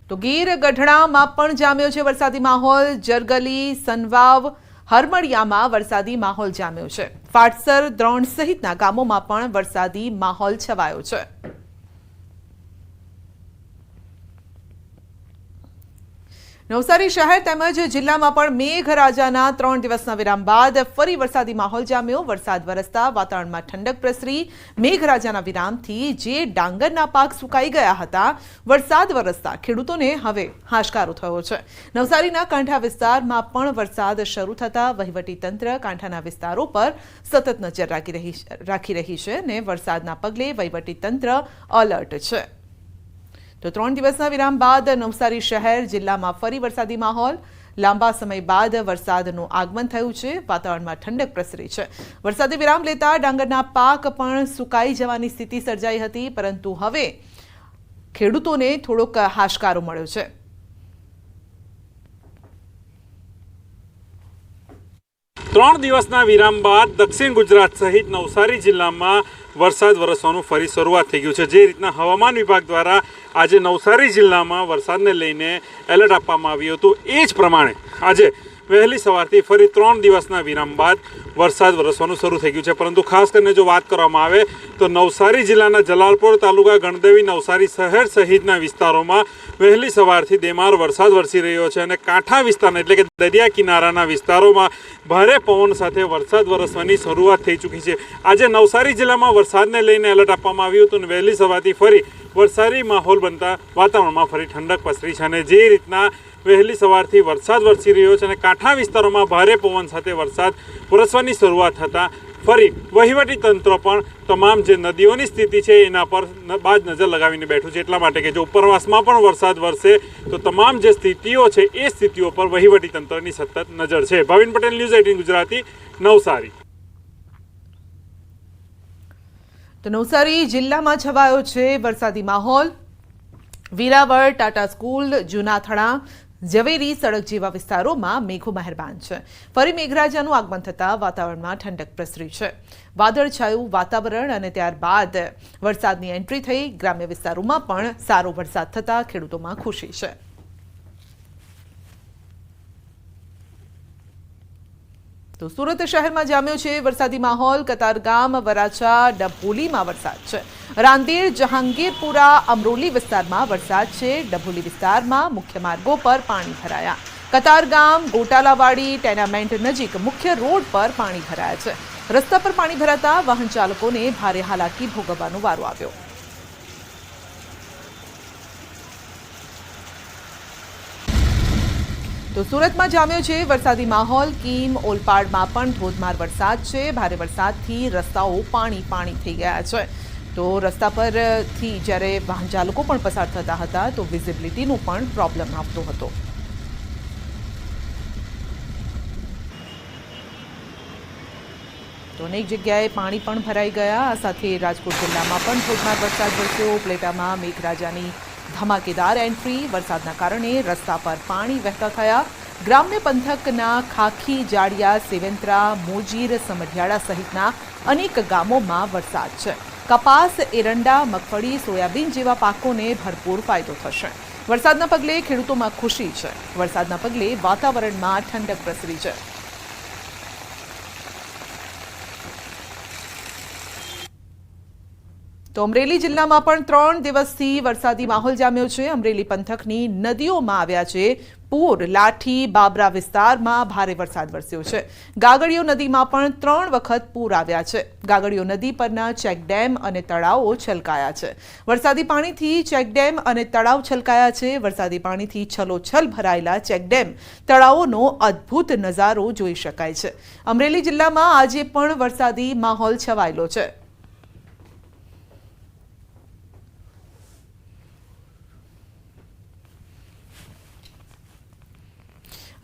તો ગીર ગઢડામાં પણ જામ્યો છે વરસાદી માહોલ। જરગલી, સનવાવ, હરમડિયામાં વરસાદી માહોલ જામ્યો છે। ફાટસર, દ્રોણ સહિતના ગામોમાં પણ વરસાદી માહોલ છવાયો છે। નવસારી શહેર તેમજ જિલ્લામાં પણ મેઘરાજાના 3 દિવસના વિરામ બાદ ફરી વરસાદી માહોલ જામ્યો। વરસાદ વરસતા વાતાવરણમાં ઠંડક પ્રસરી। મેઘરાજાના વિરામથી જે ડાંગરના પાક સુકાઈ ગયા હતા, વરસાદ વરસતા ખેડૂતોને હવે હાશકારો થયો છે। નવસારીના કાંઠા વિસ્તારમાં પણ વરસાદ શરૂ થતા વહીવટીતંત્ર કાંઠાના વિસ્તારો પર સતત નજર રાખી રહી છે અને વરસાદના પગલે વહીવટીતંત્ર એલર્ટ છે। તો 3 દિવસના વિરામ બાદ નવસારી શહેર જિલ્લામાં ફરી વરસાદી માહોલ। લાંબા સમય બાદ વરસાદનું આગમન થયું છે। વાતાવરણમાં ઠંડક પ્રસરી છે। વરસાદી વિરામ લેતા ડાંગરના પાક પણ સુકાઈ જવાની સ્થિતિ સર્જાઈ હતી, પરંતુ હવે ખેડૂતોને થોડોક હાશકારો મળ્યો છે। ત્રણ દિવસના વિરામ બાદ દક્ષિણ ગુજરાત સહિત નવસારી જિલ્લામાં વરસાદ વરસવાનું ફરી શરૂઆત થઈ ગયું છે। જે રીતના હવામાન વિભાગ દ્વારા આજે નવસારી જિલ્લામાં વરસાદને લઈને એલર્ટ આપવામાં આવ્યું હતું, એ જ પ્રમાણે આજે વહેલી સવારથી ફરી 3 દિવસના વિરામ બાદ વરસાદ વરસવાનું શરૂ થઈ ગયું છે। પરંતુ ખાસ કરીને જો વાત કરવામાં આવે તો નવસારી જિલ્લાના જલાલપોર તાલુકા, ગણદેવી, નવસારી શહેર સહિતના વિસ્તારોમાં વહેલી સવારથી ધેમાર વરસાદ વરસી રહ્યો છે અને કાંઠા વિસ્તારના એટલે કે દરિયા કિનારાના વિસ્તારોમાં ભારે પવન સાથે વરસાદ વરસવાની શરૂઆત થઈ ચૂકી છે। આજે નવસારી જિલ્લામાં વરસાદને લઈને એલર્ટ આપવામાં આવ્યું હતું અને વહેલી સવારથી ફરી વરસાદી માહોલ બનતા વાતાવરણમાં ફરી ઠંડક પસરી છે અને જે રીતના વહેલી સવારથી વરસાદ વરસી રહ્યો છે અને કાંઠા વિસ્તારોમાં ભારે પવન સાથે વરસાદ વરસવાની શરૂઆત થતાં ફરી વહીવટી તંત્ર પણ તમામ જે નદીઓની સ્થિતિ છે એના પર બાજ નજર લગાવીને બેઠું છે। એટલા માટે કે જો ઉપરવાસમાં પણ વરસાદ વરસે તો તમામ જે સ્થિતિઓ છે એ સ્થિતિઓ પર વહીવટી તંત્રની સતત નજર છે। ભાવિન પટેલ, ન્યૂઝ 18 ગુજરાતી, નવસારી। તો નવસારી જિલ્લામાં છવાયો છે વરસાદી માહોલ। વીરાવળ, ટાટા સ્કૂલ, જૂનાથણા, ઝવેરી સડક જેવા વિસ્તારોમાં મેઘો મહેરબાન છે। ફરી મેઘરાજાનું આગમન થતાં વાતાવરણમાં ઠંડક પ્રસરી છે। વાદળછાયું વાતાવરણ અને ત્યારબાદ વરસાદની એન્ટ્રી થઈ। ગ્રામ્ય વિસ્તારોમાં પણ સારો વરસાદ થતાં ખેડૂતોમાં ખુશી છે। તો સુરત શહેરમાં જામ્યો છે વરસાદી માહોલ। કતારગામ, વરાછા, ડભોલીમાં વરસાદ છે। રાંદેર, જહાંગીરપુરા, અમરોલી વિસ્તારમાં વરસાદ છે। ડભોલી વિસ્તારમાં મુખ્ય માર્ગો પર પાણી ભરાયા। કતારગામ, ગોટાલાવાડી ટેનામેન્ટ નજીક મુખ્ય રોડ પર પાણી ભરાયા છે। રસ્તા પર પાણી ભરાતા વાહન ચાલકોને ભારે હાલાકી ભોગવવાનો વારો આવ્યો। તો સુરતમાં જામ્યો છે વરસાદી માહોલ। કીમ, ઓલપાડમાં પણ ધોધમાર વરસાદ છે। ભારે વરસાદથી રસ્તાઓ પાણી થઈ ગયા છે। તો રસ્તા પરથી જ્યારે વાહન ચાલકો પણ પસાર થતા હતા તો વિઝિબિલિટીનો પણ પ્રોબ્લેમ આવતો હતો। તો અનેક જગ્યાએ પાણી પણ ભરાઈ ગયા। આ સાથે રાજકોટ જિલ્લામાં પણ ધોધમાર વરસાદ વરસ્યો। ઉપલેટામાં મેઘરાજાની ધમાકેદાર એન્ટ્રી। વરસાદના કારણે રસ્તા પર પાણી વહેતા થયા। ગ્રામ્ય પંથકના ખાખી, જાડિયા, સેવેન્દ્રા, મોજીર, સમઢિયાળા સહિતના અનેક ગામોમાં વરસાદ છે। કપાસ, એરંડા, મગફળી, સોયાબીન જેવા પાકોને ભરપૂર ફાયદો થશે। વરસાદના પગલે ખેડૂતોમાં ખુશી છે। વરસાદના પગલે વાતાવરણમાં ઠંડક પ્રસરી છે। તો અમરેલી જિલ્લામાં પણ 3 દિવસથી વરસાદી માહોલ જામ્યો છે। અમરેલી પંથકની નદીઓમાં આવ્યા છે પૂર। લાઠી, બાબરા વિસ્તારમાં ભારે વરસાદ વરસ્યો છે। ગાગડીયો નદીમાં પણ 3 વખત પૂર આવ્યા છે। ગાગડીયો નદી પરના ચેકડેમ અને તળાવો છલકાયા છે। વરસાદી પાણીથી ચેકડેમ અને તળાવ છલકાયા છે। વરસાદી પાણીથી છલોછલ ભરાયેલા ચેકડેમ, તળાવોનો અદ્ભુત નજારો જોઈ શકાય છે। અમરેલી જિલ્લામાં આજે પણ વરસાદી માહોલ છવાયેલો છે।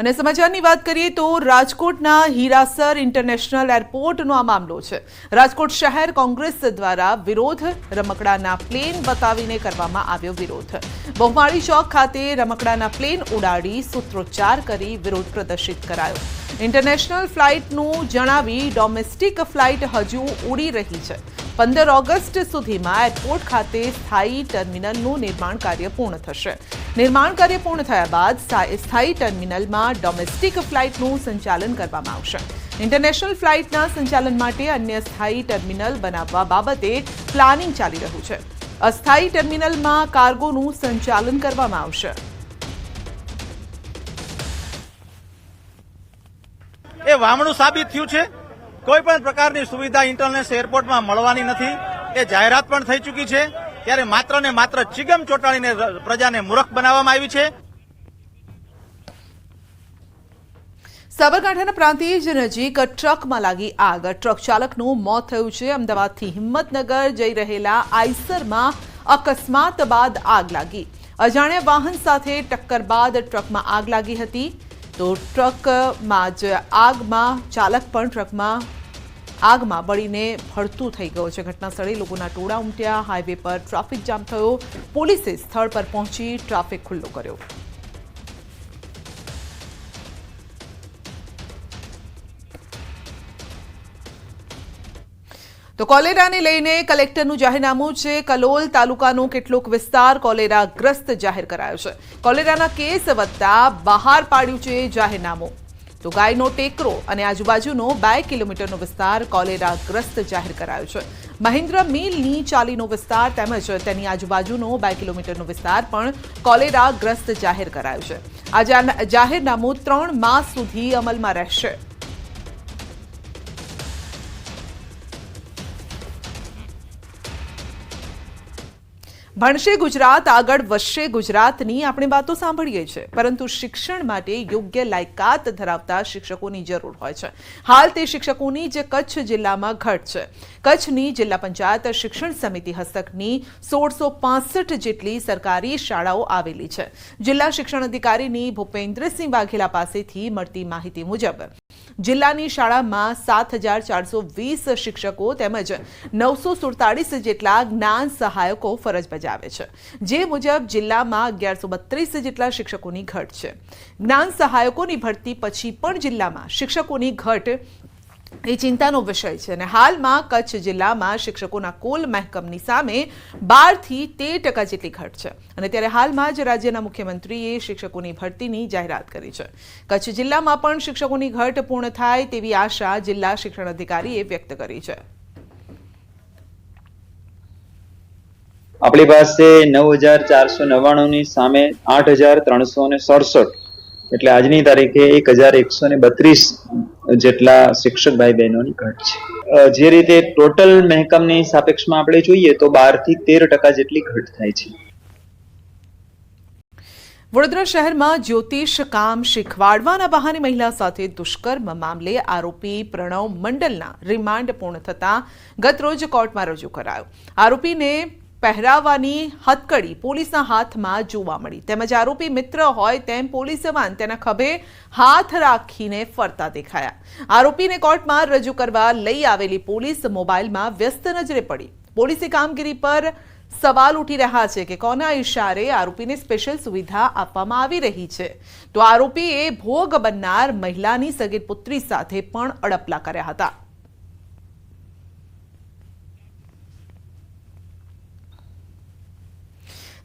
અને સમાચારની વાત કરીએ તો રાજકોટના હીરાસર ઇન્ટરનેશનલ એરપોર્ટનો આ મામલો છે। રાજકોટ શહેર કોંગ્રેસ દ્વારા વિરોધ, રમકડાના પ્લેન બતાવીને કરવામાં આવ્યો વિરોધ। બહુમાળી ચોક ખાતે રમકડાના પ્લેન ઉડાડી સૂત્રોચ્ચાર કરી વિરોધ પ્રદર્શિત કરાયો। ઇન્ટરનેશનલ ફ્લાઇટનું જણાવી ડોમેસ્ટિક ફ્લાઇટ હજુ ઉડી રહી છે। 15 ઓગસ્ટ સુધીમાં એરપોર્ટ ખાતે સ્થાયી ટર્મિનલનું નિર્માણ કાર્ય પૂર્ણ થશે। નિર્માણ કાર્ય પૂર્ણ થયા બાદ સ્થાયી ટર્મિનલમાં ડોમેસ્ટિક ફ્લાઇટનું સંચાલન કરવામાં આવશે. ઇન્ટરનેશનલ ફ્લાઇટના સંચાલન માટે અન્ય સ્થાયી ટર્મિનલ બનાવવા બાબતે પ્લાનિંગ ચાલી રહ્યું છે. અસ્થાયી ટર્મિનલમાં કાર્ગોનું સંચાલન કરવામાં આવશે. એ વામણું સાબિત થયું છે. કોઈ પણ પ્રકારની સુવિધા ઇન્ટરનેશનલ એરપોર્ટમાં મળવાની નથી. એ જાહેરાત પણ થઈ ચૂકી છે. ત્યારે માત્ર ને માત્ર ચીગમ ચોંટાડીને પ્રજાને મૂર્ખ બનાવવામાં આવી છે. સાબરકાંઠાના પ્રાંતિજ નજીક ટ્રકમાં લાગી આગ. ટ્રક ચાલકનું મોત થયું છે. અમદાવાદથી હિંમતનગર જઈ રહેલા આઈસરમાં અકસ્માત બાદ આગ લાગી. અજાણ્યા વાહન સાથે ટક્કર બાદ ટ્રકમાં આગ લાગી હતી. તો ટ્રકમાં જ આગમાં ચાલક પણ ટ્રકમાં આગમાં બળીને ભડતું થઈ ગયો છે. ઘટના સ્થળે લોકોના ટોળા ઉમટ્યા. હાઈવે પર ટ્રાફિક જામ થયો. પોલીસે સ્થળ પર પહોંચી ટ્રાફિક ખુલ્લો કર્યો. તો કોલેરાને લઈને કલેક્ટરનું જાહેરનામું છે. કલોલ તાલુકાનો કેટલોક વિસ્તાર કોલેરાગ્રસ્ત જાહેર કરાયો છે. કોલેરાના કેસ વધતા બહાર પાડ્યું છે જાહેરનામું. તો ગાયનો ટેકરો અને આજુબાજુનો 2 કિલોમીટરનો વિસ્તાર કોલેરાગ્રસ્ત જાહેર કરાયો છે. મહેન્દ્ર મિલની ચાલીનો વિસ્તાર તેમજ તેની આજુબાજુનો 2 કિલોમીટરનો વિસ્તાર પણ કોલેરાગ્રસ્ત જાહેર કરાયો છે. આ જાહેરનામું 3 માસ સુધી અમલમાં રહેશે. ભણશે ગુજરાત આગળ વધશે ગુજરાતની આપણે વાતો સાંભળીએ છીએ, પરંતુ શિક્ષણ માટે યોગ્ય લાયકાત ધરાવતા શિક્ષકોની જરૂર હોય છે. હાલ તે શિક્ષકોની જે કચ્છ જિલ્લામાં ઘટ છે. કચ્છની જિલ્લા પંચાયત શિક્ષણ સમિતિ હસ્તકની 1665 જેટલી સરકારી શાળાઓ આવેલી છે. જિલ્લા શિક્ષણ અધિકારીની ભૂપેન્દ્રસિંહ વાઘેલા પાસેથી મળતી માહિતી મુજબ જિલ્લાની શાળામાં 7420 શિક્ષકો તેમજ 947 જેટલા જ્ઞાન સહાયકો ફરજ બજાવે છે. જે મુજબ જિલ્લામાં 1132 જેટલા શિક્ષકોની ઘટ છે. જ્ઞાન સહાયકોની ભરતી પછી પણ જિલ્લામાં શિક્ષકોની ઘટ એ ચિંતાનો વિષય છે. અને હાલમાં કચ્છ જિલ્લામાં શિક્ષકોના કુલ મહેકમની સામે 12 થી 13% જેટલી ઘટ છે. અને ત્યારે હાલમાં જ રાજ્યના મુખ્યમંત્રીએ શિક્ષકોની ભરતીની જાહેરાત કરી છે. કચ્છ જિલ્લામાં પણ શિક્ષકોની ઘટ પૂર્ણ થાય તેવી આશા જિલ્લા શિક્ષણ અધિકારીએ વ્યક્ત કરી છે. આપણી પાસે 9499 ની સામે 8367 એટલે આજની તારીખે 1132 જેટલા શિક્ષક ભાઈ બહેનોની ઘટ છે. જે રીતે ટોટલ મહેકમની સાપેક્ષમાં આપણે જોઈએ તો 12 થી 13% જેટલી ઘટ થાય છે. વડોદરા શહેરમાં જ્યોતિષ કામ શીખવાડવાના બહાને મહિલા સાથે દુષ્કર્મ મામલે આરોપી પ્રણવ મંડલના રિમાન્ડ પૂર્ણ થતાં ગતરોજ કોર્ટમાં રજૂ કરાયો. આરોપીને પહેરાવવાની હથકડી પોલીસના હાથમાં જોવા મળી. તેમજ આરોપી મિત્ર હોય તેમ પોલીસ જવાન તેના ખભે હાથ રાખીને ફરતા દેખાયા. આરોપીને કોર્ટમાં રજૂ કરવા લઈ આવેલી પોલીસ મોબાઈલમાં વ્યસ્ત નજરે પડી. પોલીસે કામગીરી પર સવાલ ઉઠી રહ્યા છે કે કોના ઇશારે આરોપીને સ્પેશિયલ સુવિધા આપવામાં આવી રહી છે. તો આરોપીએ ભોગ બનનાર મહિલાની સગીર પુત્રી સાથે પણ અડપલા કર્યા હતા.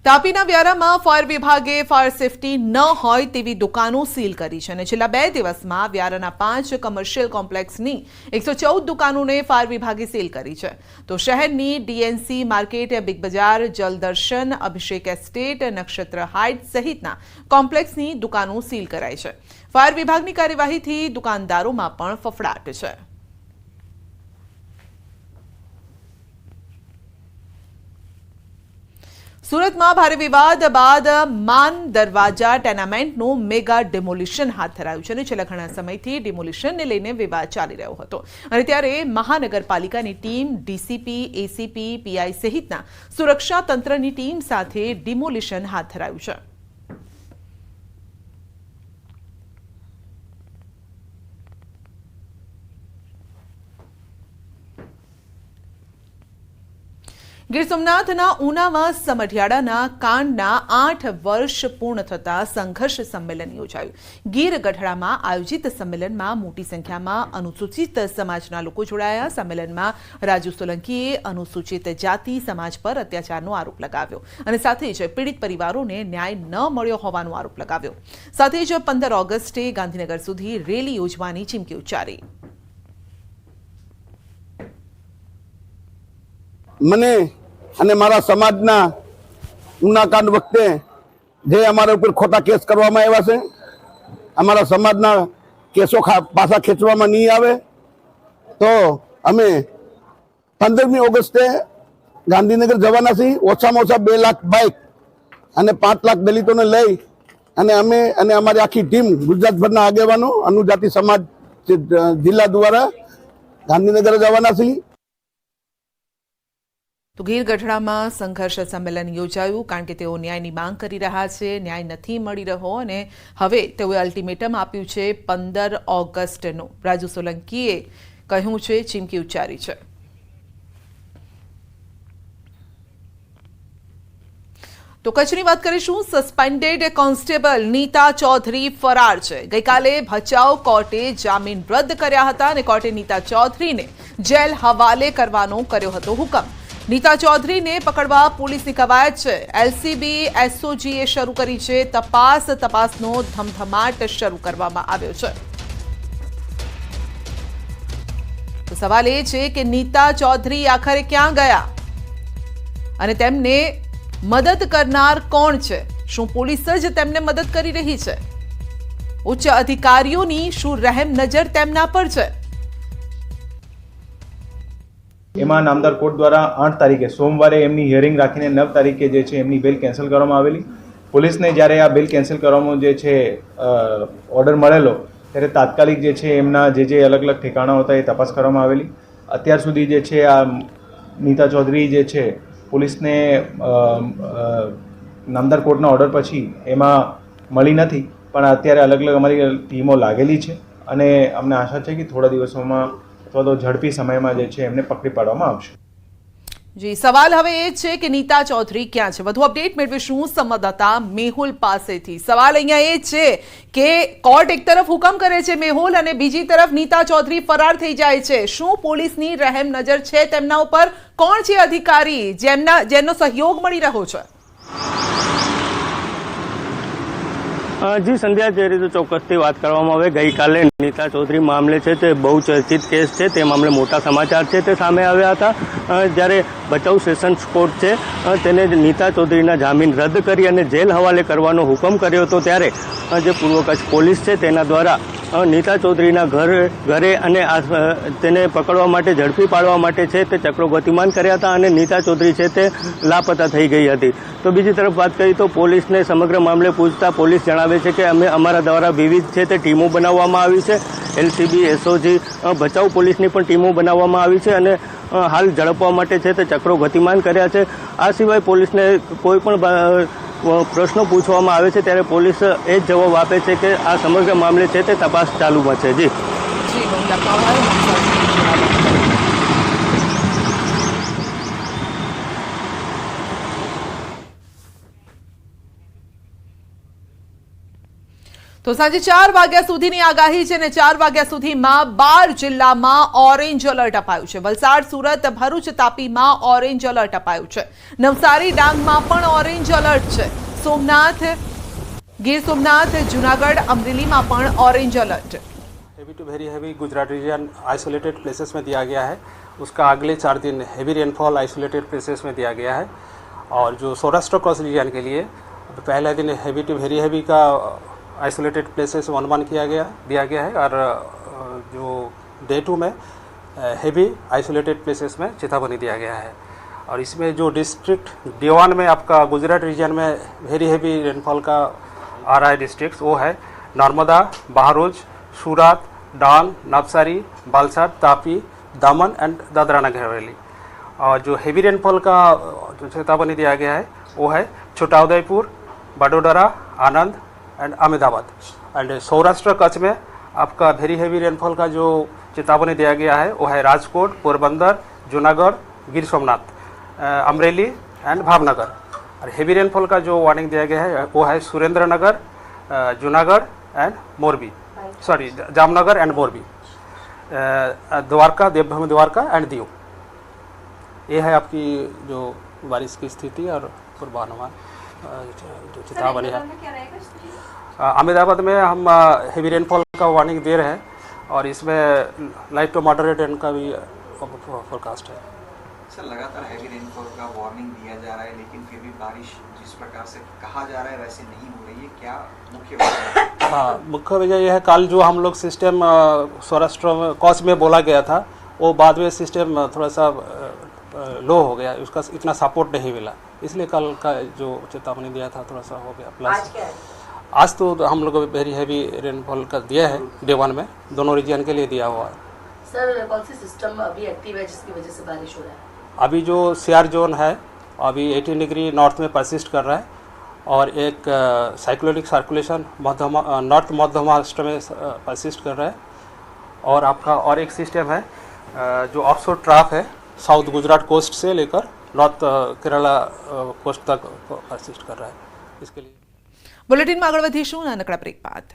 તાપીના વ્યારામાં ફાયર વિભાગે ફાયર સેફટી ન હોય તેવી દુકાનો સીલ કરી છે. અને છેલ્લા 2 દિવસમાં વ્યારાના 5 કમર્શિયલ કોમ્પ્લેક્સની 114 દુકાનોને ફાયર વિભાગે સીલ કરી છે. તો શહેરની ડીએનસી માર્કેટ, બિગ બજાર, જલદર્શન, અભિષેક એસ્ટેટ, નક્ષત્ર હાઇટ્સ સહિતના કોમ્પ્લેક્સની દુકાનો સીલ કરાઈ છે. ફાયર વિભાગની કાર્યવાહીથી દુકાનદારોમાં પણ ફફડાટ છે. સુરતમાં ભારે વિવાદ બાદ માન દરવાજા ટેનામેન્ટનું મેગા ડિમોલિશન હાથ ધરાયું છે. અને છેલ્લા ઘણા સમયથી ડિમોલિશનને લઈને વિવાદ ચાલી રહ્યો હતો. અને ત્યારે મહાનગરપાલિકાની ટીમ, ડીસીપી, એસીપી, પીઆઈ સહિતના સુરક્ષા તંત્રની ટીમ સાથે ડિમોલિશન હાથ ધરાયું છે. ગીર સોમનાથના ઉનામાં સમઢિયાળાના કાંડના 8 વર્ષ પૂર્ણ થતા સંઘર્ષ સંમેલન યોજાયું. ગીર ગઢડામાં આયોજિત સંમેલનમાં મોટી સંખ્યામાં અનુસૂચિત સમાજના લોકો જોડાયા. સંમેલનમાં રાજુ સોલંકીએ અનુસૂચિત જાતિ સમાજ પર અત્યાચારનો આરોપ લગાવ્યો અને સાથે જ પીડિત પરિવારોને ન્યાય ન મળ્યો હોવાનો આરોપ લગાવ્યો. સાથે જ 15 ઓગસ્ટે ગાંધીનગર સુધી રેલી યોજવાની ચીમકી ઉચ્ચારી. મને અને મારા સમાજના ઉનાકાંડ વખતે જે અમારા ઉપર ખોટા કેસ કરવામાં આવ્યા છે, અમારા સમાજના કેસો પાછા ખેંચવામાં નહીં આવે તો અમે 15મી ઓગસ્ટે ગાંધીનગર જવાના છીએ. ઓછામાં ઓછા 2 લાખ બાઇક અને 5 લાખ દલિતોને લઈ અને અમે અને અમારી આખી ટીમ ગુજરાતભરના આગેવાનો અનુજાતિ સમાજ જિલ્લા દ્વારા ગાંધીનગર જવાના છીએ. તો ગીર ગઢડામાં સંઘર્ષ સંમેલન યોજાયું કારણ કે તેઓ ન્યાયની માંગ કરી રહ્યા છે. ન્યાય નથી મળી રહ્યો અને હવે તેઓએ અલ્ટિમેટમ આપ્યું છે 15 ઓગસ્ટનું. રાજુ સોલંકીએ કહ્યું છે, ચીમકી ઉચ્ચારી છે. તો કચ્છની વાત કરીશું. સસ્પેન્ડેડ કોન્સ્ટેબલ નીતા ચૌધરી ફરાર છે. ગઈકાલે ભચાઉ કોર્ટે જામીન રદ કર્યા હતા અને કોર્ટે નીતા ચૌધરીને જેલ હવાલે કરવાનો કર્યો હતો હુકમ. નીતા ચૌધરીને પકડવા પોલીસની કવાયત છે. એલસીબી એસઓજીએ શરૂ કરી છે તપાસનો ધમધમાટ શરૂ કરવામાં આવ્યો છે. તો સવાલ એ છે કે નીતા ચૌધરી આખરે ક્યાં ગયા અને તેમને મદદ કરનાર કોણ છે? શું પોલીસ જ તેમને મદદ કરી રહી છે? ઉચ્ચ અધિકારીઓની શું રહેમ નજર તેમના પર છે? એમાં નામદાર કોર્ટ દ્વારા 8 તારીખે સોમવારે એમની હિયરિંગ રાખીને 9 તારીખે જે છે એમની બેલ કેન્સલ કરવામાં આવેલી. પોલીસને જ્યારે આ બેલ કેન્સલ કરવામાં જે છે ઓર્ડર મળેલો ત્યારે તાત્કાલિક જે છે એમના જે અલગ અલગ ઠેકાણા હતા એ તપાસ કરવામાં આવેલી. અત્યાર સુધી જે છે આ નીતા ચૌધરી જે છે પોલીસને નામદાર કોર્ટના ઓર્ડર પછી એમાં મળી નથી, પણ અત્યારે અલગ અલગ અમારી ટીમો લાગેલી છે અને અમને આશા છે કે થોડા દિવસોમાં અથવા તો ઝડપી સમયમાં જે છે એમને પકડી પાડવામાં આવશે. જી, સવાલ હવે એ છે કે નીતા ચૌધરી ક્યાં છે? વધુ અપડેટ મેળવીશું સંવાદદાતા મેહુલ પાસેથી. સવાલ અહીંયા એ છે કે કોર્ટ એક તરફ હુકમ કરે છે મેહુલ અને બીજી તરફ નીતા ચૌધરી ફરાર થઈ જાય છે. શું પોલીસની રહેમ નજર છે તેમના ઉપર? કોણ છે અધિકારી જેમનો સહયોગ મળી રહ્યો છે? જી સંધ્યા, જે રીતે ચોક્કસથી વાત કરવામાં આવે, ગઈકાલે નીતા ચૌધરી મામલે છે તે બહુ ચર્ચિત કેસ છે. તે મામલે મોટા સમાચાર છે તે સામે આવ્યા હતા. જ્યારે ભચાઉ સેશન્સ કોર્ટ છે તેને નીતા ચૌધરીના જામીન રદ કરી અને જેલ હવાલે કરવાનો હુકમ કર્યો હતો, ત્યારે જે પૂર્વ કચ્છ પોલીસ છે તેના દ્વારા નીતા ચૌધરીના ઘરે અને તેને પકડવા માટે, ઝડપી પાડવા માટે છે તે ચક્રો ગતિમાન કર્યા હતા અને નીતા ચૌધરી છે તે લાપતા થઈ ગઈ હતી. તો બીજી તરફ વાત કરીએ તો પોલીસને સમગ્ર મામલે પૂછતા પોલીસ જણાવે છે કે અમારા દ્વારા વિવિધ છે તે ટીમો બનાવવામાં આવી છે. એલસીબી, એસઓજી, ભચાઉ પોલીસની પણ ટીમો બનાવવામાં આવી છે અને હાલ ઝડપવા માટે છે તે ચક્રો ગતિમાન કર્યા છે. આ સિવાય પોલીસને કોઈ પણ પ્રશ્નો પૂછવામાં આવે છે ત્યારે પોલીસ એ જ જવાબ આપે છે કે આ સમગ્ર મામલે છે તે તપાસ ચાલુમાં છે. જી તો સાંજે 4 વાગ્યા સુધીની આગાહી છે અને 4 વાગ્યા સુધીમાં 12 જિલ્લામાં ઓરેન્જ એલર્ટ અપાયું છે. વલસાડ, સુરત, ભરૂચ, તાપીમાં ઓરેન્જ એલર્ટ અપાયું છે. નવસારી, ડાંગમાં પણ ઓરેન્જ એલર્ટ છે. સોમનાથ, ગીર સોમનાથ, जूनागढ़, अमरेली में orange alert. Heavy to very heavy Gujarat region isolated places में दिया गया है. उसका अगले 4 दिन हेवी रेनफॉल आइसोलेटेड प्लेसेस में दिया गया है. और जो सौराष्ट्र क्रॉस रीजन के लिए पहले दिन हेवी टू वेरी हेवी का आइसोलेटेड प्लेसेस 1 दिया गया है और जो डे 2 में हेवी आइसोलेटेड प्लेसेस में चेतावनी दिया गया है. और इसमें जो डिस्ट्रिक्ट D1 में आपका गुजरात रीजन में वेरी हेवी रेनफॉल का आ रहा है डिस्ट्रिक्ट, वो है नर्मदा, बहरोज, सूरत, डांग, नवसारी, वलसाड, तापी, दमन एंड दादरा नगर हवेली. और जो हेवी रेनफॉल का जो चेतावनी दिया गया है वो है छोटाउदेपुर, बडोदरा, आनंद एंड अहमदाबाद. एंड सौराष्ट्र कच्छ में आपका वेरी हेवी रेनफॉल का जो चेतावनी दिया गया है वो है राजकोट, पोरबंदर, जूनागढ़, गिर सोमनाथ. अमरेली एंड भावनगर। और हेवी रेनफॉल का जो वार्निंग दिया गया है वो है Surendranagar, Junagadh and Morbi, sorry Jamnagar and Morbi, Dwarka, Devbhoomi Dwarka and Diu. ये है आपकी जो बारिश की स्थिति और पूर्वानुमान जो चेतावनी है। अहमदाबाद में हम हेवी रेनफॉल का वार्निंग दे रहे हैं और इसमें लाइट टू मॉडरेट रेन का भी फोरकास्ट है। सर, लगातार हैवी रेनफॉल का वार्निंग दिया जा रहा है, लेकिन फिर भी बारिश जिस प्रकार से कहा जा रहा है वैसे नहीं हो रही है, क्या मुख्य वजह है? हाँ, मुख्य वजह यह है कल जो हम लोग सिस्टम सौराष्ट्र में कॉस में बोला गया था वो बाद में सिस्टम थोड़ा सा लो हो गया, उसका इतना सपोर्ट नहीं मिला, इसलिए कल का जो चेतावनी दिया था थोड़ा सा हो गया। प्लस आज तो हम लोग वेरी हैवी रेनफॉल का दिया है, डे 1 में दोनों रीजन के लिए दिया हुआ है। सर, कौन सी सिस्टम अभी एक्टिव है जिसकी वजह से बारिश हो रहा है? अभी जो सीआर जोन है अभी 18 डिग्री नॉर्थ में परसिस्ट कर रहा है और एक साइक्लोनिक सर्कुलेशन नॉर्थ मध्य महाराष्ट्र में परसिस्ट कर रहा है और आपका और एक सिस्टम है जो ऑफशोर ट्राफ है साउथ गुजरात कोस्ट से लेकर नॉर्थ केरला कोस्ट तक परसिस्ट कर रहा है। इसके लिए બુલેટિનમાં આગળ વધીશું નાનકડા બ્રેક બાદ।